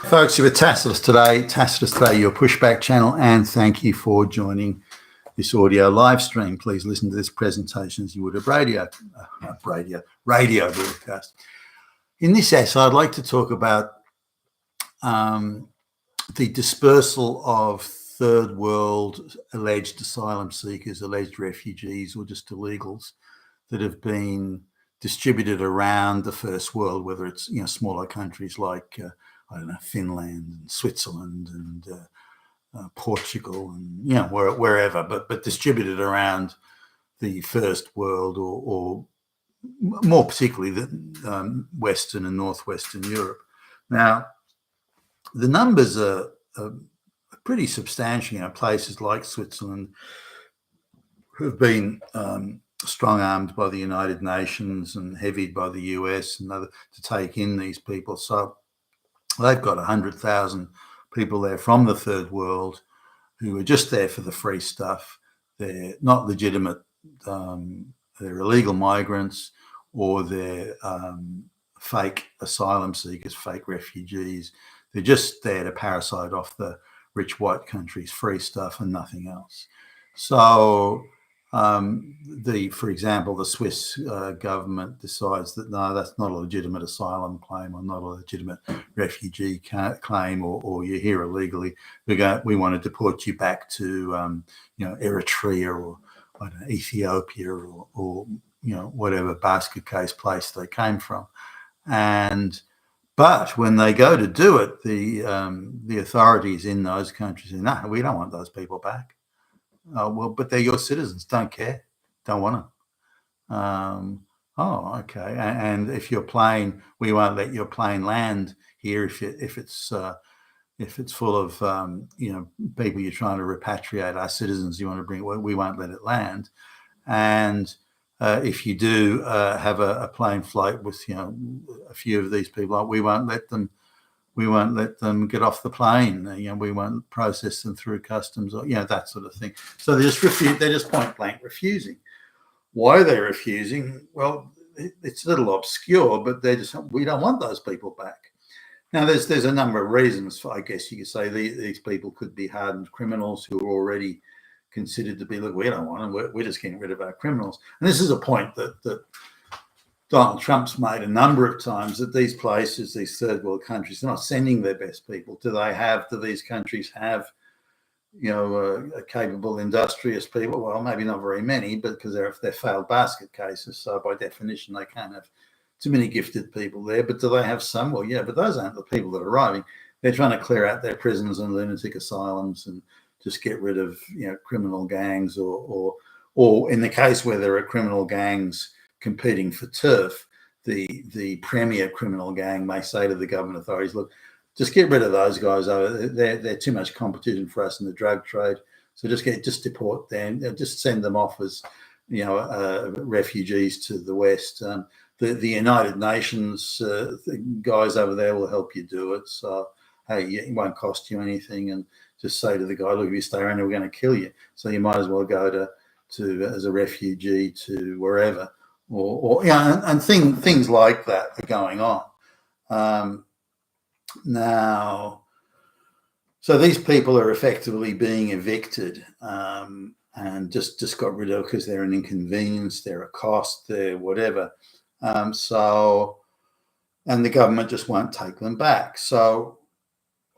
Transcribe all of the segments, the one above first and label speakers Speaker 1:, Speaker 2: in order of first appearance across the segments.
Speaker 1: Folks, you're with Tacitus today, your pushback channel, and thank you for joining this audio live stream. Please listen to this presentation as you would a radio broadcast. In this essay, I'd like to talk about the dispersal of third world alleged asylum seekers, alleged refugees, or just illegals that have been distributed around the first world, whether it's smaller countries like Finland and Switzerland and Portugal and wherever, but distributed around the first world, or more particularly the Western and Northwestern Europe. Now, the numbers are pretty substantial. Places like Switzerland have been strong-armed by the United Nations and heavied by the US and other to take in these people. So they've got 100,000 people there from the third world who are just there for the free stuff. They're not legitimate. They're illegal migrants, or they're fake asylum seekers, fake refugees. They're just there to parasite off the rich white countries' free stuff and nothing else. So for example, the Swiss government decides that no, that's not a legitimate asylum claim, or not a legitimate refugee claim, or you're here illegally. We want to deport you back to Eritrea, or Ethiopia, or whatever basket case place they came from. But when they go to do it, the authorities in those countries say, no, we don't want those people back. Well, but they're your citizens. Don't care. Don't want them. Okay. And if your plane, we won't let your plane land here if it's full of people you're trying to repatriate, our citizens you want to bring. We won't let it land. And if you do have a plane flight with a few of these people, we won't let them. We won't let them get off the plane. We won't process them through customs, or that sort of thing. So they just refuse. They're just point blank refusing. Why they're refusing? Well, it's a little obscure, but we don't want those people back. Now, there's a number of reasons for, I guess you could say these people could be hardened criminals who are already considered to be, look, we don't want them. We're just getting rid of our criminals. And this is a point that Donald Trump's made a number of times, that these places, these third world countries, they're not sending their best people. Do these countries have, a capable, industrious people? Well, maybe not very many, but because they're failed basket cases. So by definition, they can't have too many gifted people there. But do they have some? Well, yeah, but those aren't the people that are arriving. They're trying to clear out their prisons and lunatic asylums and just get rid of, criminal gangs, or in the case where there are criminal gangs competing for turf, the premier criminal gang may say to the government authorities, look, just get rid of those guys over there. They're too much competition for us in the drug trade. So just deport them, just send them off as refugees to the West. The United Nations guys over there will help you do it. So hey, it won't cost you anything, and just say to the guy, look, if you stay around, we're going to kill you. So you might as well go to as a refugee to wherever. And things like that are going on now. So these people are effectively being evicted and just got rid of because they're an inconvenience, they're a cost, they're whatever. And the government just won't take them back. So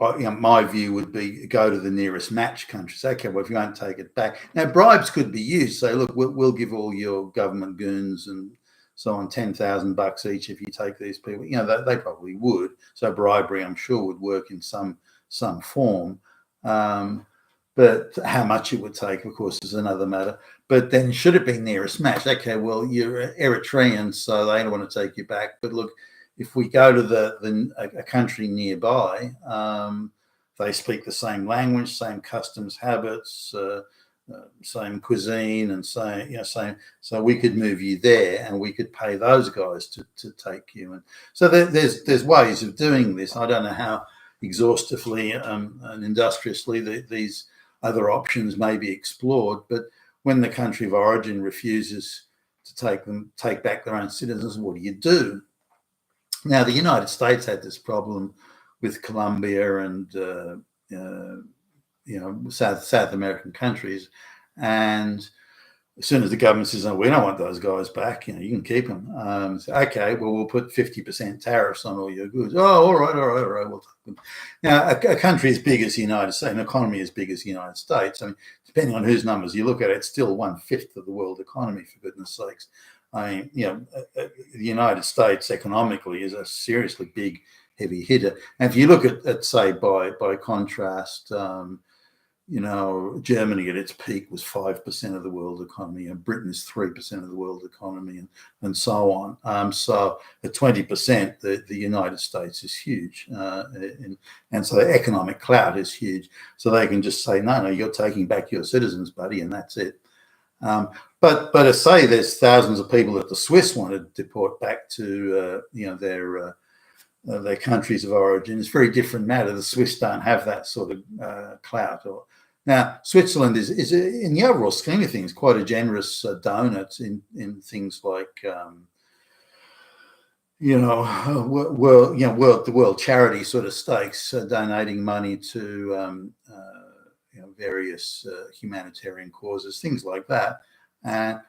Speaker 1: my view would be go to the nearest match countries. Okay, well, if you won't take it back. Now, bribes could be used. Say, look, we'll give all your government goons and so on $10,000 each if you take these people. They probably would. So bribery, I'm sure, would work in some form. But how much it would take, of course, is another matter. But then should it be nearest match? Okay, well, you're Eritrean, so they don't want to take you back. But look, if we go to a country nearby, they speak the same language, same customs, habits, same cuisine, and same. So we could move you there, and we could pay those guys to take you. And so there's ways of doing this. I don't know how exhaustively and industriously these other options may be explored, but when the country of origin refuses to take back their own citizens, what do you do? Now, the United States had this problem with Colombia and South American countries, and as soon as the government says, "No, we don't want those guys back," you can keep them. So, okay, well, we'll put 50% tariffs on all your goods. Oh, all right, we'll take them. Now, a country as big as the United States, an economy as big as the United States, I mean, depending on whose numbers you look at, it's still 1/5 of the world economy, for goodness sakes. I mean, the United States economically is a seriously big, heavy hitter. And if you look at say, by contrast, Germany at its peak was 5% of the world economy, and Britain is 3% of the world economy, and so on. So at 20%, the United States is huge, and so the economic clout is huge. So they can just say, no, you're taking back your citizens, buddy, and that's it. But to say there's thousands of people that the Swiss want to deport back to their countries of origin, it's a very different matter. The Swiss don't have that sort of clout. Now, Switzerland is in the overall scheme of things quite a generous donor in things like the world charity sort of stakes, donating money to various humanitarian causes, things like that.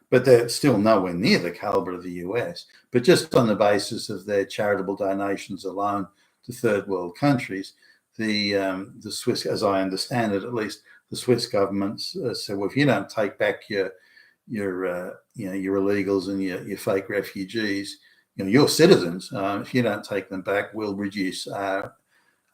Speaker 1: But they're still nowhere near the caliber of the US. But just on the basis of their charitable donations alone to third world countries, the Swiss, as I understand it, at least, the Swiss government said, well, if you don't take back your illegals and your fake refugees, your citizens, if you don't take them back, we'll reduce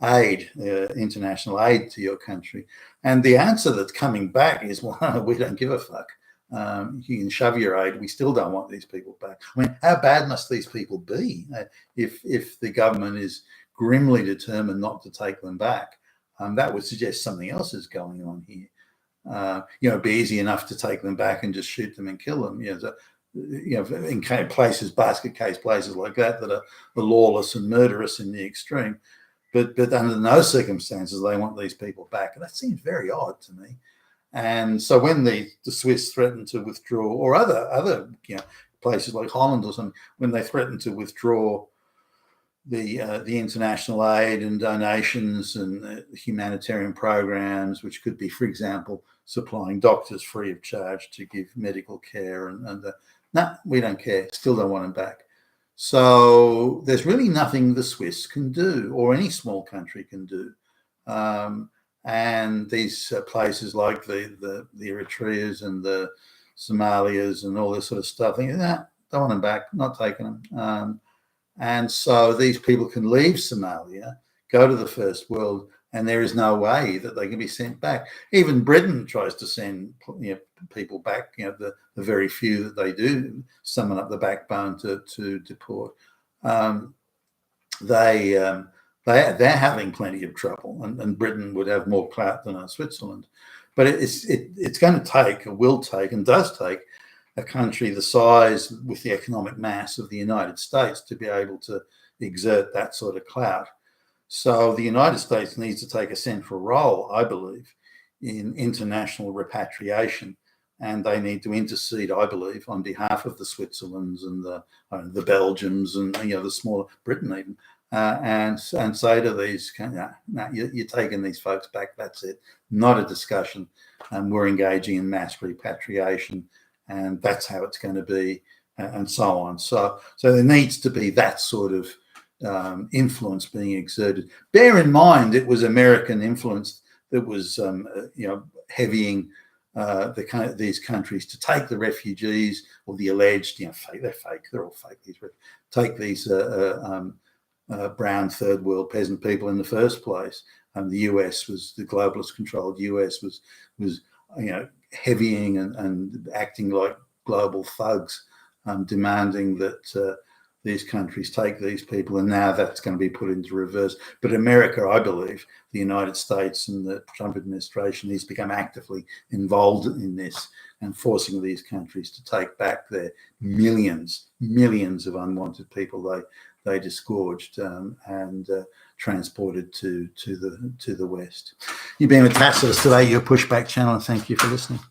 Speaker 1: aid, international aid to your country. And the answer that's coming back is, well, we don't give a fuck. You can shove your aid. We still don't want these people back. I mean, how bad must these people be if the government is grimly determined not to take them back? That would suggest something else is going on here. It'd be easy enough to take them back and just shoot them and kill them. In places, basket case places like that are lawless and murderous in the extreme. But under no circumstances they want these people back. And that seems very odd to me. And so when the Swiss threatened to withdraw, or other places like Holland or something, when they threatened to withdraw the international aid and donations and humanitarian programs, which could be, for example, supplying doctors free of charge to give medical care, no, we don't care, still don't want them back. So there's really nothing the Swiss can do, or any small country can do. And these places like the Eritreas and the Somalias and all this sort of stuff, thinking, don't want them back, not taking them. And so these people can leave Somalia, go to the first world, and there is no way that they can be sent back. Even Britain tries to send people back, the very few that they do summon up the backbone to deport. They're having plenty of trouble, and Britain would have more clout than Switzerland. But it's going to take, or will take, and does take, a country the size with the economic mass of the United States to be able to exert that sort of clout. So the United States needs to take a central role, I believe, in international repatriation, and they need to intercede, I believe, on behalf of the Switzerlands and the Belgiums and the smaller Britain even, and say to these, you're taking these folks back. That's it. Not a discussion. We're engaging in mass repatriation, and that's how it's going to be, and so on. So there needs to be that sort of influence being exerted. Bear in mind, it was American influence that was, heavying these countries to take the refugees, or the alleged, fake. They're fake. They're all fake. Take these brown third world peasant people in the first place. The US was, the globalist controlled US was heavying and acting like global thugs, demanding that these countries take these people, and now that's going to be put into reverse. But America, I believe, the United States and the Trump administration needs to become actively involved in this and forcing these countries to take back their millions of unwanted people they disgorged and transported to the West. You've been with Tacitus today, your Pushback channel, and thank you for listening.